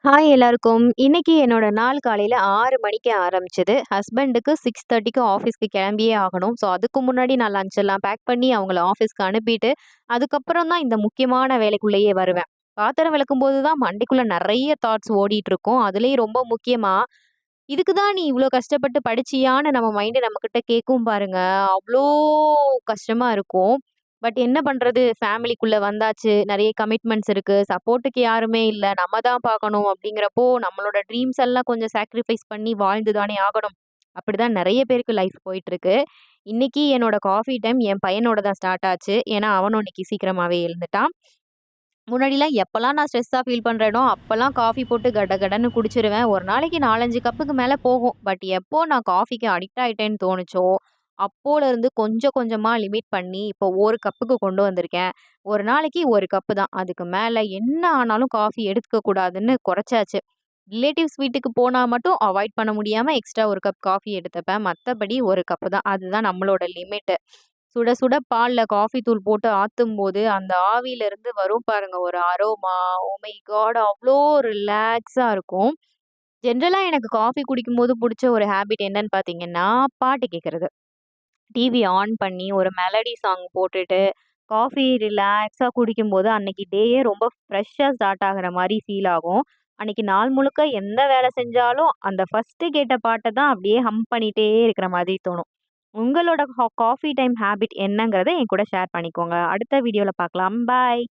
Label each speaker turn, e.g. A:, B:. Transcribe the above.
A: Hi எல்லாருக்கும். இன்னைக்கு என்னோட நாள் காலையில 6 மணிக்கு ஆரம்பிச்சது. ஹஸ்பண்டுக்கு 6:30க்கு ஆஃபீஸ்க்கு கிளம்பியே ஆகணும். ஸோ அதுக்கு முன்னாடி நான் லஞ்ச் எல்லாம் பேக் பண்ணி அவங்கள ஆஃபீஸ்க்கு அனுப்பிட்டு, அதுக்கப்புறம் தான் இந்த முக்கியமான வேலைக்குள்ளேயே வருவேன். பாத்திரம் விளக்கும்போது தான் மண்டைக்குள்ள நெறைய தாட்ஸ் ஓடிட்டு இருக்கும். அதுலயும் ரொம்ப முக்கியமா, "இதுக்கு தான் நீ இவ்ளோ கஷ்டப்பட்டு படிச்சியான்னு?" நம்ம மைண்ட் நம்மகிட்ட கேட்கும் பாருங்க. அவ்ளோ கஷ்டமா இருக்கும். பட் என்ன பண்றது? ஃபேமிலிக்குள்ள வந்தாச்சு. நெறைய கமிட்மெண்ட்ஸ் இருக்கு. சப்போர்ட்டுக்கு யாருமே இல்ல. நம்ம தான் பார்க்கணும் அப்படிங்கிறப்போ, நம்மளோட ட்ரீம்ஸ் எல்லாம் கொஞ்சம் சாக்ரிஃபைஸ் பண்ணி வாழ்ந்து தானே ஆகணும். அப்படிதான் நெறைய பேருக்கு லைஃப் போயிட்டுருக்கு. இன்னைக்கு என்னோட காஃபி டைம் என் பையனோட தான் ஸ்டார்ட் ஆச்சு. ஏன்னா, அவனும் இன்னைக்கு சீக்கிரமாவே எழுந்துட்டான். முன்னாடிலாம் எப்பலாம் நான் ஸ்ட்ரெஸ்ஸா ஃபீல் பண்றேனோ, அப்பலாம் காஃபி போட்டு கட கடன்னு குடிச்சிருவேன். ஒரு நாளைக்கு 4, 5 கப்புக்கு மேல போகும். பட் எப்போ நான் காஃபிக்கு அடிக்ட் ஆயிட்டேன்னு தோணுச்சோ, அப்போலருந்து கொஞ்சம் கொஞ்சமா லிமிட் பண்ணி, இப்போ 1 கப்புக்கு கொண்டு வந்திருக்கேன். ஒரு நாளைக்கு 1 கப்பு தான். அதுக்கு மேல என்ன ஆனாலும் காஃபி எடுத்துக்க கூடாதுன்னு குறைச்சாச்சு. ரிலேட்டிவ்ஸ் வீட்டுக்கு போனா மட்டும் அவாய்ட் பண்ண முடியாம எக்ஸ்ட்ரா 1 கப் காஃபி எடுத்துப்பேன். மத்தபடி 1 கப்பு தான். அதுதான் நம்மளோட லிமிட். சுட சுட பால்ல காஃபி தூள் போட்டு ஆத்தும்போது, அந்த ஆவியிலருந்து வரும் பாருங்க ஒரு அரோமா. Oh my God! அவ்ளோ ரிலாக்ஸா இருக்கும். ஜென்ரலா எனக்கு காஃபி குடிக்கும்போது புடிச்ச ஒரு ஹேபிட் என்னன்னு பார்த்தீங்கன்னா, பாட்டு கேட்கறது. டிவி ஆன் பண்ணி ஒரு மெலடி சாங் போட்டுட்டு, காஃபி ரிலாக்ஸா குடிக்கும்போது அன்னைக்கு டேயே ரொம்ப ஃப்ரெஷ்ஷா ஸ்டார்ட் ஆகுற மாரி ஃபீல் ஆகும். அன்னைக்கு நாள் முழுக்க எந்த வேலை செஞ்சாலும், அந்த ஃபர்ஸ்ட்டு கேட்ட பாட்ட தான் அப்படியே ஹம் பண்ணிட்டே இருக்கிற மாதிரி தோணும். உங்களோட காஃபி டைம் ஹேபிட் என்னங்கிறத என் கூட ஷேர் பண்ணிக்கோங்க. அடுத்த வீடியோல பார்க்கலாம். பாய்.